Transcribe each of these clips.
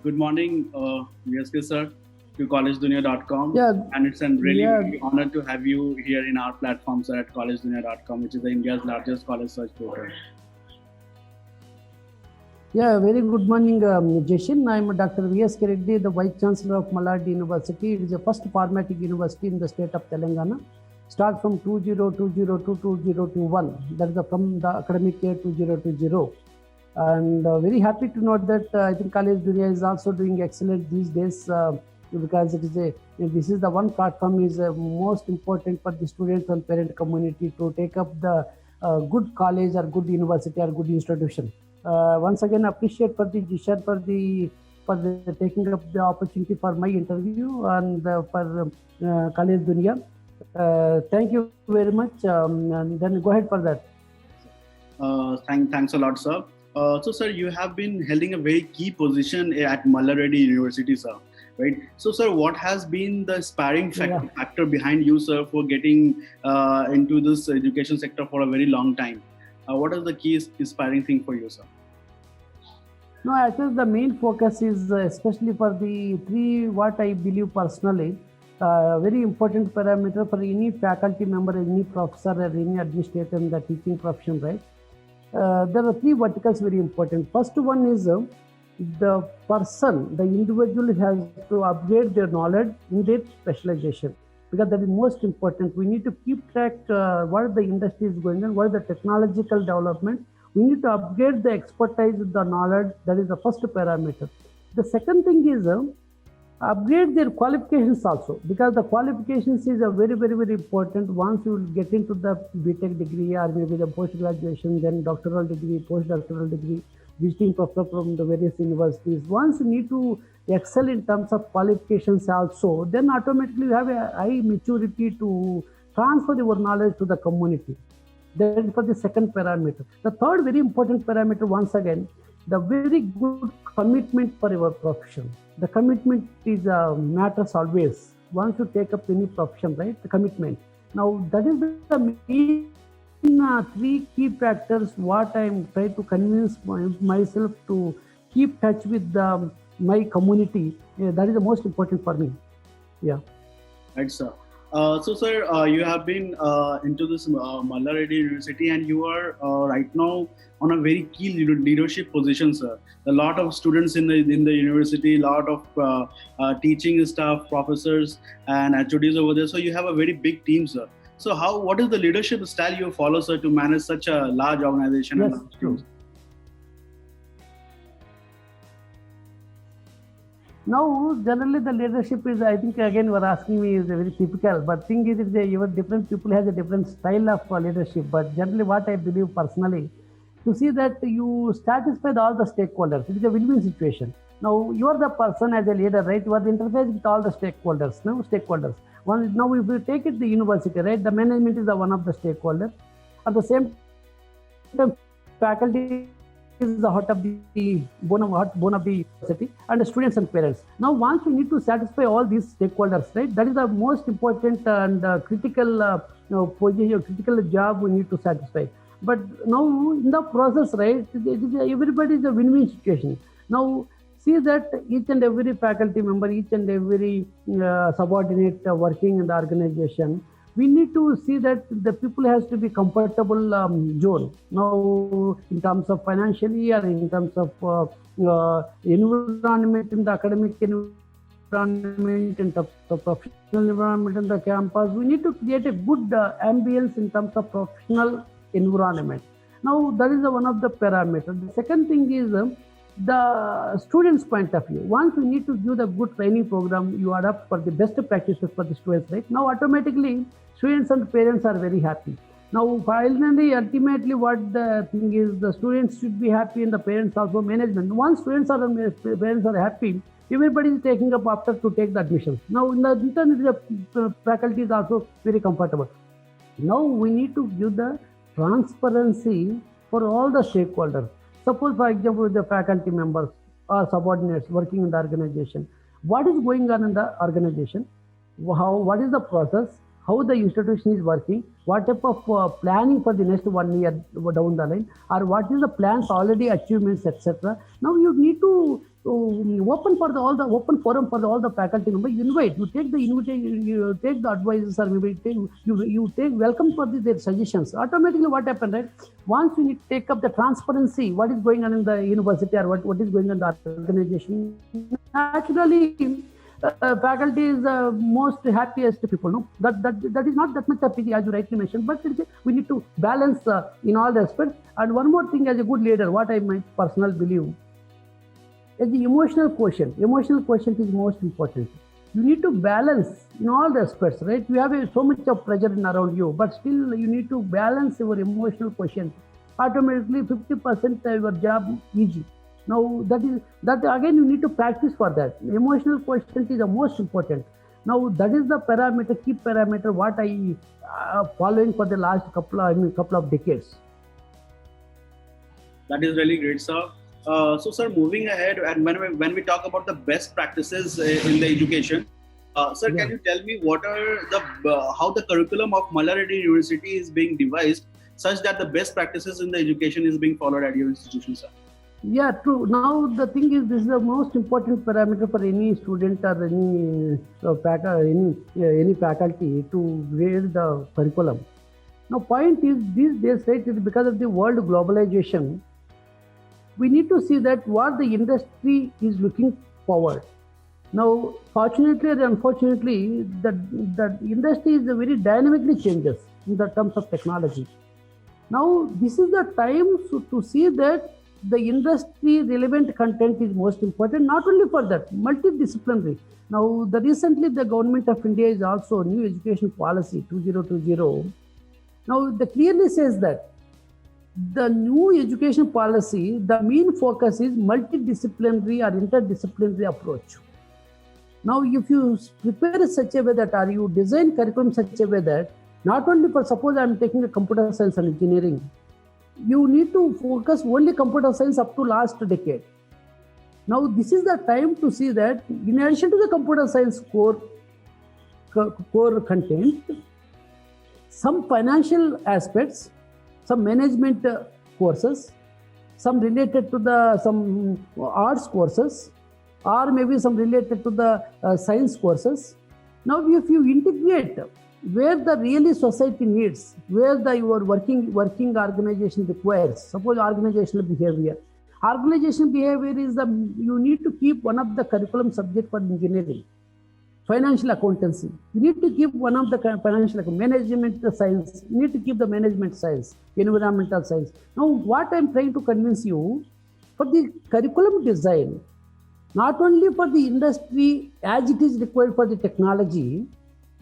Good morning, VSK sir, to collegedunia.com. Yeah, And it's a really, yeah, really honor to have you here in our platform, sir, at collegedunia.com, which is India's largest college search portal. yeah. Very good morning, Jashin. I'm Dr. V.S. Reddy, the Vice Chancellor of Malad University. It is the first formatic university in the state of Telangana. Start from 2020 to 2021. That is from the academic year 2020. And very happy to note that I think College Dunia is also doing excellent these days because this is the one platform is most important for the students and parent community to take up the good college or good university or good institution. Once again, appreciate for the Jishan for the taking up the opportunity for my interview and for College Dunia. Thank you very much. And then go ahead for that. Thanks a lot, sir. So, sir, you have been holding a very key position at Mallareddy University, sir. Right. So, sir, what has been the sparring factor behind you, sir, for getting into this education sector for a very long time? What is the key inspiring thing for you, sir? No, actually, the main focus is especially for the three, what I believe personally, very important parameter for any faculty member, any professor, or any administrator in the teaching profession, right? There are three verticals very important. First one is the person, the individual has to upgrade their knowledge in their specialization because that is most important. We need to keep track what the industry is going on, what is the technological development. We need to upgrade the expertise, the knowledge. That is the first parameter. The second thing is upgrade their qualifications also because the qualifications is a very important. Once you will get into the BTech degree or maybe the post graduation, then doctoral degree, postdoctoral degree, visiting professor from the various universities. Once you need to excel in terms of qualifications also, then automatically you have a high maturity to transfer your knowledge to the community. That is for the second parameter. The third very important parameter, once again, the very good commitment for your profession. The commitment is matters always. Once you take up any profession, right? The commitment. Now that is the main three key factors. What I am trying to convince myself to keep touch with my community. That is the most important for me. Yeah. Right, sir. So, sir, you have been into this Mallareddy University, and you are right now on a very key leadership position, sir. A lot of students in the university, a lot of teaching staff, professors, and HODs over there. So, you have a very big team, sir. So, what is the leadership style you follow, sir, to manage such a large organization? Yes, true. Now, generally, the leadership is, I think, again, you are asking me, is very typical. But thing is, your different people has a different style of leadership. But generally, what I believe personally, to see that you satisfy all the stakeholders. It is a win-win situation. Now, you are the person as a leader, right? You are the interface with all the stakeholders. Now, stakeholders. Now, if you take it the university, right? The management is the one of the stakeholders. At the same time, faculty is the heart of the bone of the university, and the students and parents. Now, once we need to satisfy all these stakeholders, right? That is the most important and critical position, critical job we need to satisfy. But now in the process, right? Everybody is a win-win situation. Now, see that each and every faculty member, each and every subordinate working in the organization, we need to see that the people has to be comfortable zone. Now, in terms of financially or in terms of environment in the academic environment, in terms of professional environment in the campus, we need to create a good ambience in terms of professional environment. Now, that is one of the parameters. The second thing is the students' point of view. Once we need to give the good training program, you adapt for the best practices for the students, right? Now, automatically, students and parents are very happy. Now, finally, ultimately, what the thing is, the students should be happy and the parents also management. Once parents are happy, everybody is taking up after to take the admissions. Now, in the internet, the faculty is also very comfortable. Now, we need to give the transparency for all the stakeholders. Suppose, for example, the faculty members or subordinates working in the organization, what is going on in the organization, what is the process, how the institution is working, what type of planning for the next 1 year down the line, or what is the plans already achievements, etc. Now you need to open for all the open forum for all the faculty member. You invite, you take the invitation, you take the advices, or maybe you take welcome for their suggestions. Automatically, what happened, right? Once we need to take up the transparency, what is going on in the university or what is going on in the organization, naturally faculty is the most happiest people. No, that is not that much of pity as you rightly mentioned, but we need to balance in all the aspects. And one more thing, as a good leader, what I might personal believe is the emotional quotient. Emotional quotient is most important. You need to balance in all the aspects, right? You have so much of pressure in around you, but still you need to balance your emotional quotient. Automatically, 50% your job easy. Now that again you need to practice for that. Emotional quotient is the most important. Now that is the parameter, key parameter, what I following for the last couple of decades. That is really great, sir. So, sir, moving ahead, and when we talk about the best practices in the education, sir, can you tell me what are the how the curriculum of Malla Reddy University is being devised such that the best practices in the education is being followed at your institution, sir? Yeah, true. Now the thing is, this is the most important parameter for any student or any faculty to grade the curriculum. Now, point is, these days, right, because of the world globalization, we need to see that what the industry is looking forward. Now, fortunately or unfortunately, the industry is very dynamically changes in the terms of technology. Now, this is the time to see that the industry relevant content is most important, not only for that, multidisciplinary. Now, recently the government of India is also new education policy 2020. Now, the clearly says that the new education policy, the main focus is multidisciplinary or interdisciplinary approach. Now, if you prepare such a way that, or you design curriculum such a way that, not only for, suppose I am taking a computer science and engineering, you need to focus only computer science up to last decade. Now, this is the time to see that in addition to the computer science core content, some financial aspects, some management courses, some related to some arts courses, or maybe some related to the science courses. Now, if you integrate where the really society needs, where your working organization requires, suppose organizational behavior. Organizational behavior is you need to keep one of the curriculum subject for engineering. Financial accountancy, you need to keep one of the financial management science, you need to keep the management science, environmental science. Now, what I'm trying to convince you, for the curriculum design, not only for the industry as it is required for the technology,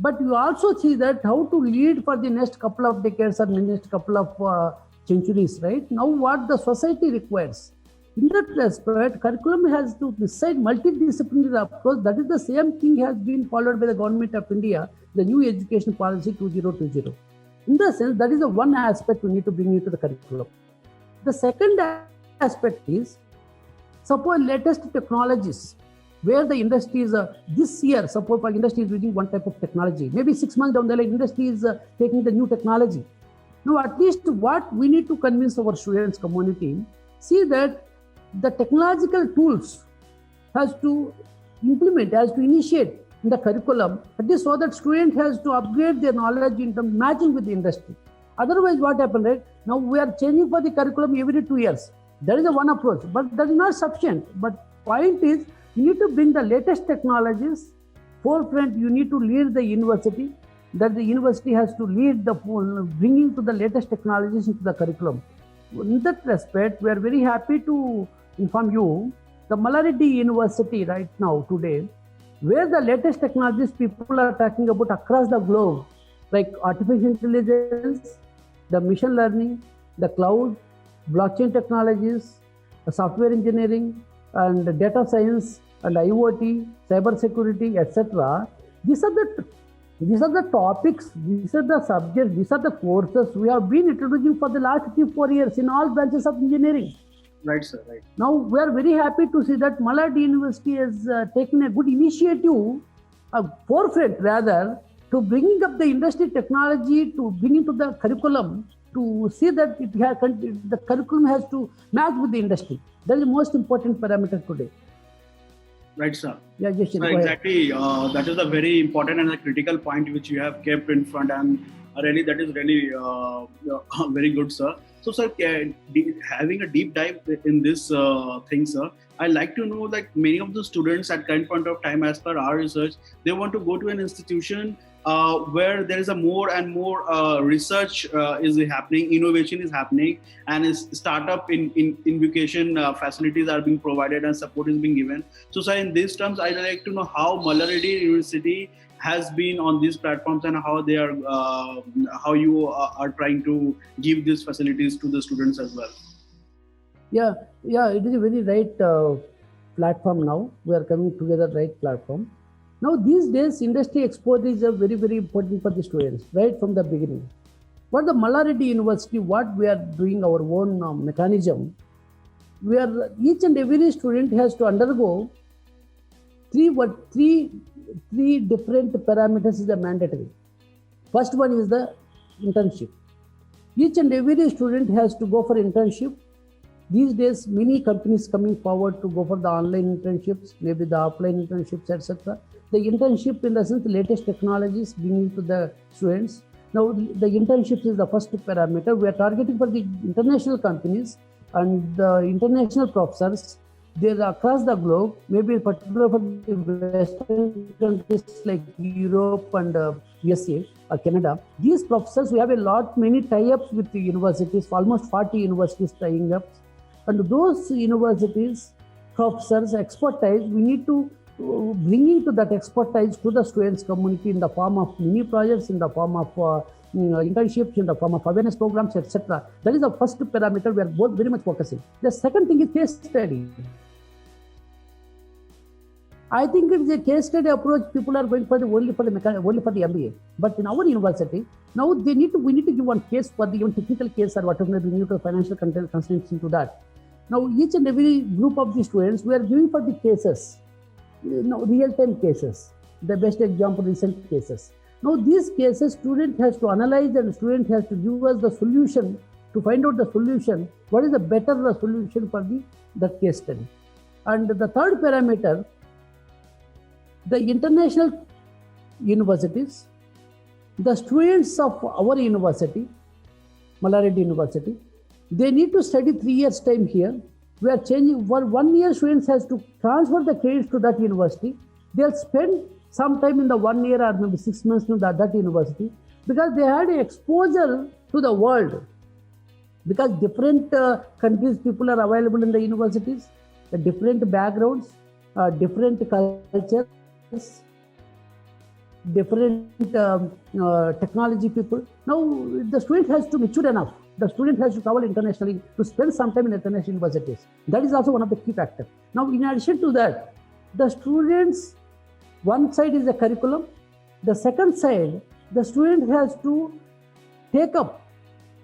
but you also see that how to lead for the next couple of decades or next couple of centuries, right? Now, what the society requires. In that respect, curriculum has to decide multidisciplinary approach. That is the same thing has been followed by the government of India, the new education policy 2020. In the sense, that is the one aspect we need to bring into the curriculum. The second aspect is, suppose latest technologies, where the industry is this year, suppose the industry is using one type of technology, maybe 6 months down the line, industry is taking the new technology. Now, at least what we need to convince our students community, see that the technological tools has to implement, has to initiate in the curriculum, at least so that student has to upgrade their knowledge in terms matching with the industry. Otherwise, what happened, right? Now we are changing for the curriculum every 2 years. That is the one approach, but that is not sufficient. But point is, you need to bring the latest technologies forefront. You need to lead the university, that the university has to lead the bringing to the latest technologies into the curriculum. In that respect, we are very happy to inform you, the Malla Reddy University right now today, where the latest technologies people are talking about across the globe, like artificial intelligence, the machine learning, the cloud, blockchain technologies, software engineering, and data science, and IoT, cyber security, etc. These are the topics, these are the subjects, these are the courses we have been introducing for the last 3-4 years in all branches of engineering. Right, sir. Right. Now, we are very happy to see that Malla Reddy University has taken a good initiative, a forefront rather, to bringing up the industry technology, to bring into the curriculum, to see that the curriculum has to match with the industry. That is the most important parameter today. Right, sir. Yeah, Jashan, So exactly, that is a very important and a critical point which you have kept in front, and really that is really very good, sir. So, sir, having a deep dive in this thing, sir, I like to know, like, many of the students at current point of time, as per our research, they want to go to an institution where there is a more and more research is happening, innovation is happening, and startup in education facilities are being provided and support is being given. So, sir, in these terms, I'd like to know how Malla Reddy University has been on these platforms and how they are, how you are trying to give these facilities to the students as well. Yeah, it is a very right platform now. We are coming together, right platform. Now, these days, industry exposure is a very, very important for the students, right from the beginning. What the Malla Reddy University, what we are doing our own mechanism, where each and every student has to undergo three different parameters is the mandatory. First one is the internship. Each and every student has to go for internship. These days, many companies coming forward to go for the online internships, maybe the offline internships, etc. The internship, in the sense, the latest technologies bringing to the students. Now, the internships is the first parameter. We are targeting for the international companies and the international professors. They're across the globe, maybe particularly for the Western countries like Europe and USA or Canada. These professors, we have many tie-ups with the universities, almost 40 universities tying up. And those universities, professors, expertise, we need to bring into that expertise to the students community in the form of mini projects, in the form of internships, in the form of awareness programs, etc. That is the first parameter we are both very much focusing. The second thing is case study. I think it is a case study approach. People are going for only for the MBA. But in our university, now we need to give one case for the even technical case or whatever we need to financial constraints into that. Now each and every group of the students, we are giving for the cases, real-time cases. The best example, recent cases. Now these cases, student has to analyze and student has to give us the solution to find out the solution. What is the better solution for that case study? And the third parameter, the international universities, the students of our university, Malla Reddy University, they need to study 3 years time here. We are changing, for 1 year students has to transfer the credits to that university. They'll spend some time in the 1 year or maybe 6 months to that university, because they had exposure to the world. Because different countries, people are available in the universities, the different backgrounds, different cultures, different technology people. Now the student has to mature enough. The student has to travel internationally to spend some time in international universities. That is also one of the key factors. Now, in addition to that, the students, one side is the curriculum. The second side, the student has to take up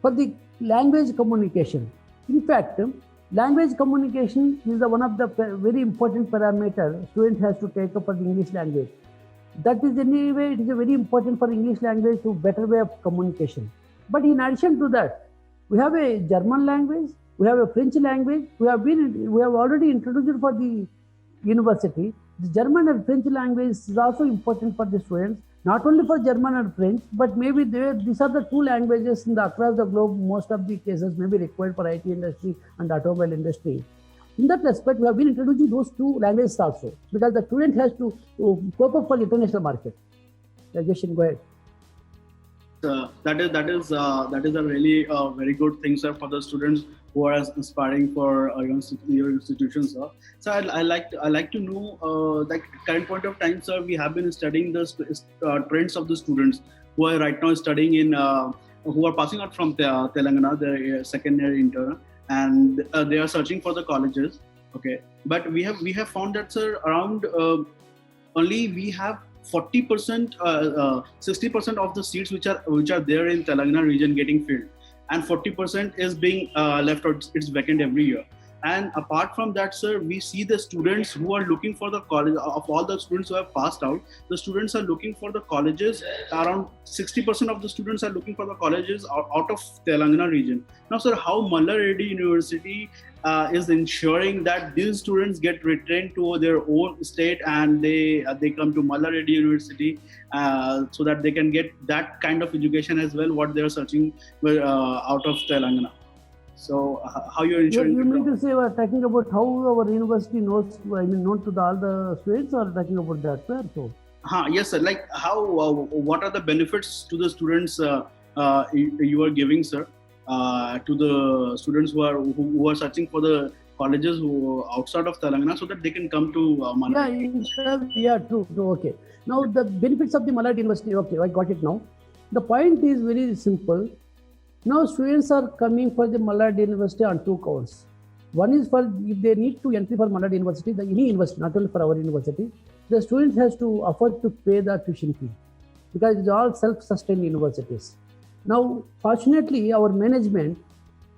for the language communication. In fact, language communication is one of the very important parameter student has to take up for the English language. That is anyway, it is very important for English language to better way of communication. But in addition to that, we have a German language, we have a French language, we have already introduced for the university. The German and French language is also important for the students, not only for German and French, but maybe these are the two languages across the globe. Most of the cases may be required for IT industry and automobile industry. In that respect, we have been introducing those two languages also, because the student has to cope up for the international market. Jashan, go ahead. That is a really very good thing, sir, for the students who are aspiring for your institutions, sir. So I like to know, like, current point of time, sir, we have been studying the trends of the students who are right now studying in who are passing out from Telangana, their second year intern, and they are searching for the colleges. Okay, but we have found that, sir, around only we have 40%, 60% of the seats which are there in Telangana region getting filled, and 40% is being left out. It's vacant every year. And apart from that, sir, we see the students who are looking for the college. Of all the students who have passed out, the students are looking for the colleges. Around 60% of the students are looking for the colleges out of Telangana region. Now, sir, how Malla Reddy University is ensuring that these students get returned to their own state and they come to Malla Reddy University so that they can get that kind of education as well, what they are searching out of Telangana. So how you're ensuring? You mean to say we're talking about how our university knows, known to all the students, or talking about that, sir? So. Yes, sir. Like how, what are the benefits to the students you are giving, sir, to the students who are searching for the colleges who outside of Telangana, so that they can come to Malla? Yeah, true. Okay. Now the benefits of the Malla Reddy University. Okay, I got it now. The point is very simple. Now students are coming for the Malla Reddy University on two counts. One is for if they need to entry for Malla Reddy University, any university, not only for our university, the students has to afford to pay the tuition fee because it's all self-sustained universities. Now, fortunately, our management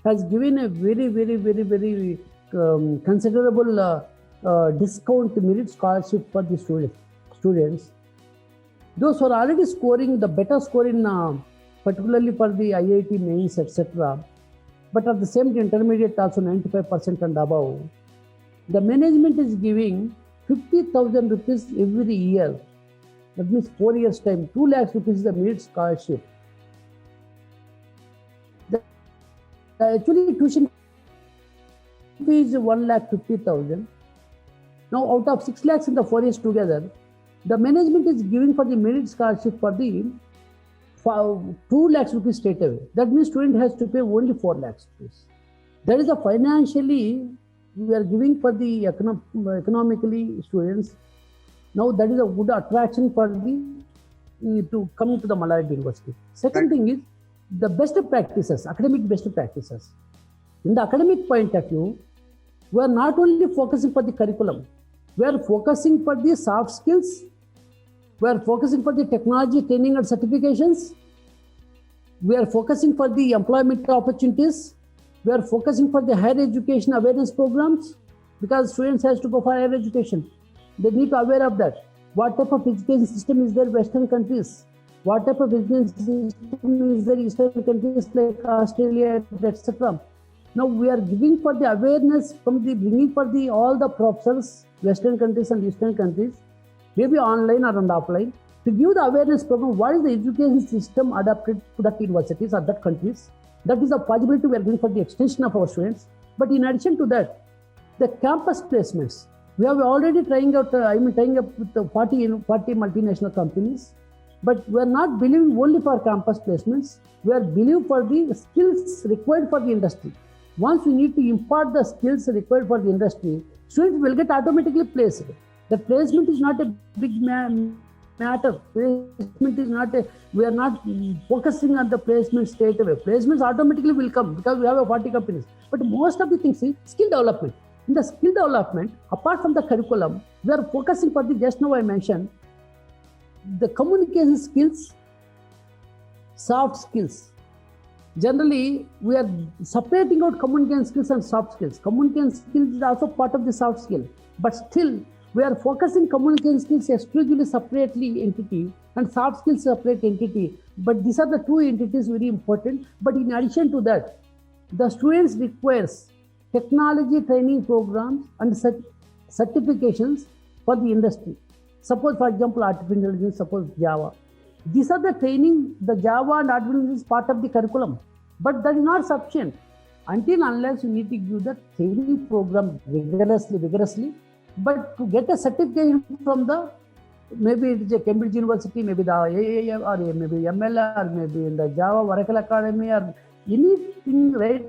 has given a very considerable discount merit scholarship for the students. Those who are already scoring the better score in particularly for the IIT mains, etc. But at the same intermediate also 95% and above. The management is giving 50,000 rupees every year. That means 4 years time, 2 lakhs rupees is the merit scholarship. Actually tuition fee is 1,50,000. Now out of 6 lakhs in the 4 years together, the management is giving for the merit scholarship for the 2 lakhs rupees straight away. That means student has to pay only 4 lakhs rupees. That is a financially we are giving for the economically students. Now that is a good attraction for the to come to the Malla Reddy University. Second thing is the best practices, academic best practices. In the academic point of view, we are not only focusing for the curriculum, we are focusing for the soft skills, we are focusing for the technology training and certifications, we are focusing for the employment opportunities, we are focusing for the higher education awareness programs, because students has to go for higher education. They need to be aware of that. What type of education system is there in Western countries? What type of education system is there in Eastern countries like Australia, etc. Now we are giving for the awareness from the bringing for the all the professors, Western countries and Eastern countries, maybe online or offline, to give the awareness program. What is the education system adapted to that universities or that countries? That is a possibility we are giving for the extension of our students. But in addition to that, the campus placements. We have already trying out. Trying up with the 40 multinational companies, but we are not believing only for campus placements. We are believing for the skills required for the industry. Once we need to impart the skills required for the industry, students will get automatically placed. The placement is not a big matter. Placement is not a, we are not focusing on the placement straight away. Placements automatically will come because we have a 40 companies. But most of the things is skill development. In the skill development, apart from the curriculum, we are focusing for the, just now I mentioned, the communication skills, soft skills. Generally, we are separating out communication skills and soft skills. Communication skills is also part of the soft skill, but still we are focusing communication skills exclusively separately entity and soft skills separate entity. But these are the two entities very important. But in addition to that, the students requires technology training programs and certifications for the industry. Suppose, for example, artificial intelligence, suppose Java. These are the training, the Java and artificial intelligence is part of the curriculum. But that is not sufficient until unless you need to give the training program vigorously. But to get a certification from the, maybe it is a Cambridge University, maybe the AIM or maybe ML or maybe in the Java Oracle Academy or anything, right?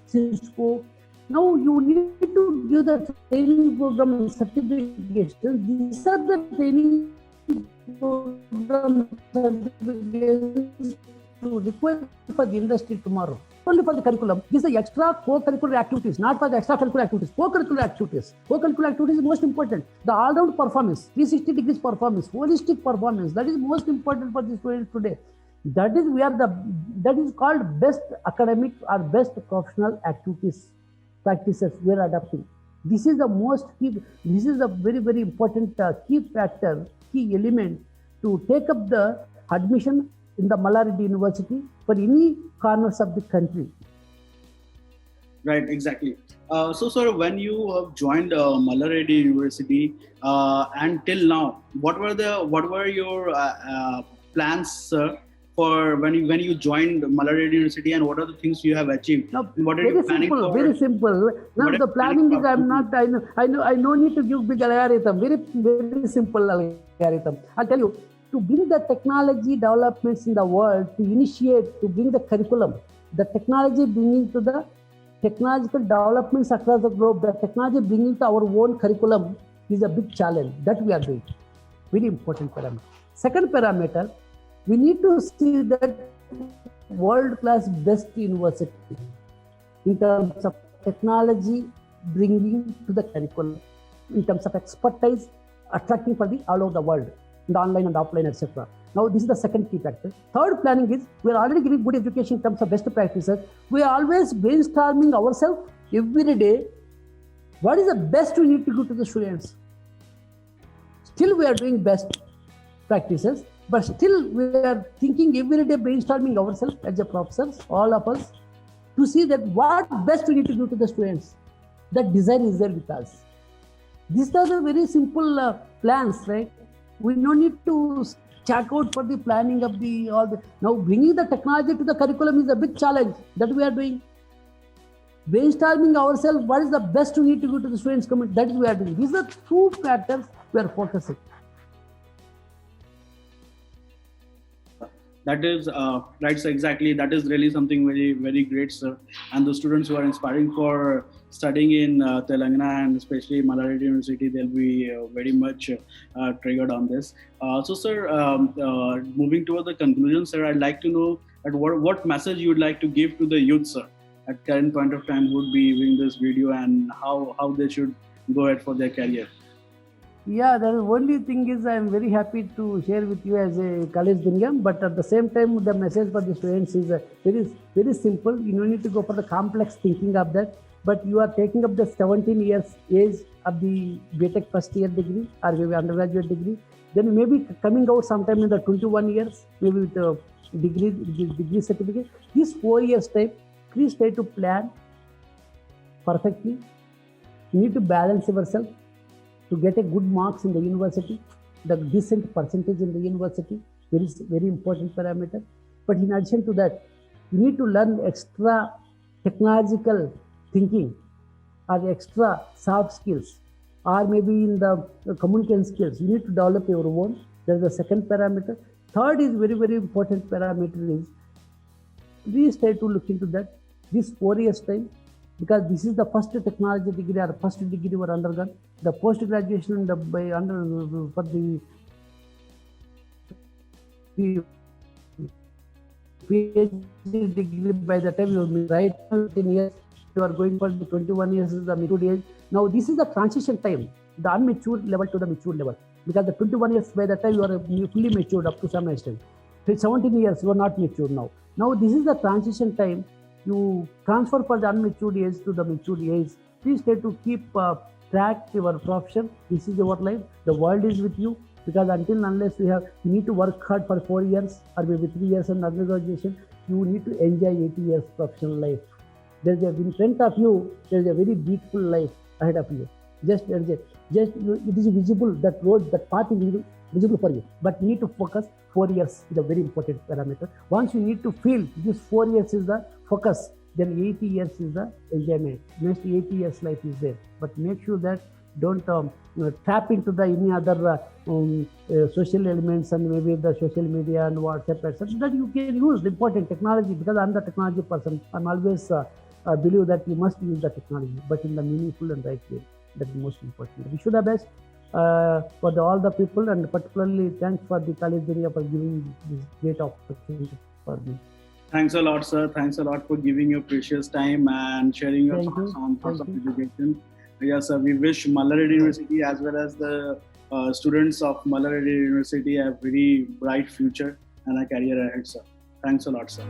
Cisco. Now you need to give the training program certification. These are the training program certifications to require for the industry tomorrow. Only for the curriculum. These are extra co-curricular activities, not for the extracurricular activities. Co-curricular activities. Co-curricular activities is most important. The all-round performance, 360 degrees performance, holistic performance. That is most important for the students today. That is that is called best academic or best professional activities. practices we are adopting. This is the most key. This is a very, very important key factor, key element to take up the admission in the Mallareddy University for any corners of the country. Right, exactly. So, sir, when you have joined Mallareddy University until now, what were your plans, sir, for when you joined Mallareddy University, and what are the things you have achieved? Now, What are you planning for? very simple. Now What are the you planning planning is for? I no need to give big algorithm. Very, very simple algorithm. I'll tell you, to bring the technology developments in the world, to initiate, to bring the curriculum, the technology bringing to the technological developments across the globe, the technology bringing to our own curriculum is a big challenge that we are doing. Very important parameter. Second parameter, we need to see that world-class best university in terms of technology bringing to the curriculum, in terms of expertise attracting for the all over the world, in the online and offline, etc. Now, this is the second key factor. Third planning is we are already giving good education in terms of best practices. We are always brainstorming ourselves every day. What is the best we need to give to the students? Still, we are doing best practices, but still we are thinking every day, brainstorming ourselves as a professors, all of us, to see that what best we need to do to the students. That desire is there with us. These are the very simple plans, right? We no need to check out for the planning of all the. Now bringing the technology to the curriculum is a big challenge that we are doing. Brainstorming ourselves, what is the best we need to do to the students' community, that is we are doing. These are two factors we are focusing. That is right, sir. Exactly. That is really something very, very great, sir. And the students who are inspiring for studying in Telangana and especially Mallareddy University, they'll be very much triggered on this. So, sir, moving toward the conclusion, sir, I'd like to know that what message you would like to give to the youth, sir, at current point of time, who would be viewing this video, and how they should go ahead for their career. Yeah, the only thing is I am very happy to share with you as a college Birmingham, but at the same time, the message for the students is very, very simple. You don't need to go for the complex thinking of that, but you are taking up the 17 years age of the BTech first year degree or maybe undergraduate degree. Then maybe coming out sometime in the 21 years, maybe with a degree certificate. This 4 years time, please try to plan perfectly. You need to balance yourself to get a good marks in the university, the decent percentage in the university, very important parameter. But in addition to that, you need to learn extra technological thinking or extra soft skills, or maybe in the communication skills. You need to develop your own. That is the second parameter. Third is very, very important parameter is please try to look into that this 4 years time, because this is the first technology degree or first degree or undergone. The post graduation for the PhD degree, by the time you will right 10 years, you are going for the 21 years is the maturity age. Now this is the transition time, the unmature level to the mature level, because the 21 years by the time you are fully matured up to some extent. 17 years you are not mature now. Now this is the transition time. You transfer for the unmatured age to the matured age. Please try to keep track your profession. This is your life. The world is with you, because unless you need to work hard for 4 years or maybe 3 years in undergraduation, you need to enjoy 80 years professional life. In front of you, there is a very beautiful life ahead of you. It is visible, that road, that path is visible for you. But you need to focus. 4 years is a very important parameter. Once you need to feel this 4 years is the focus, then 80 years is the enjoyment. Next 80 years life is there. But make sure that don't tap into the any other social elements and maybe the social media and WhatsApp, etc. That you can use the important technology, because I'm the technology person. I'm always believe that you must use the technology, but in the meaningful and right way. That is most important. We should have best for all the people, and particularly thanks for the college area for giving this great opportunity for me. Thanks a lot, sir. Thanks a lot for giving your precious time and sharing your thoughts on thoughts of education. Yes, sir. We wish Mallareddy University as well as the students of Mallareddy University a very bright future and a career ahead, sir. Thanks a lot, sir.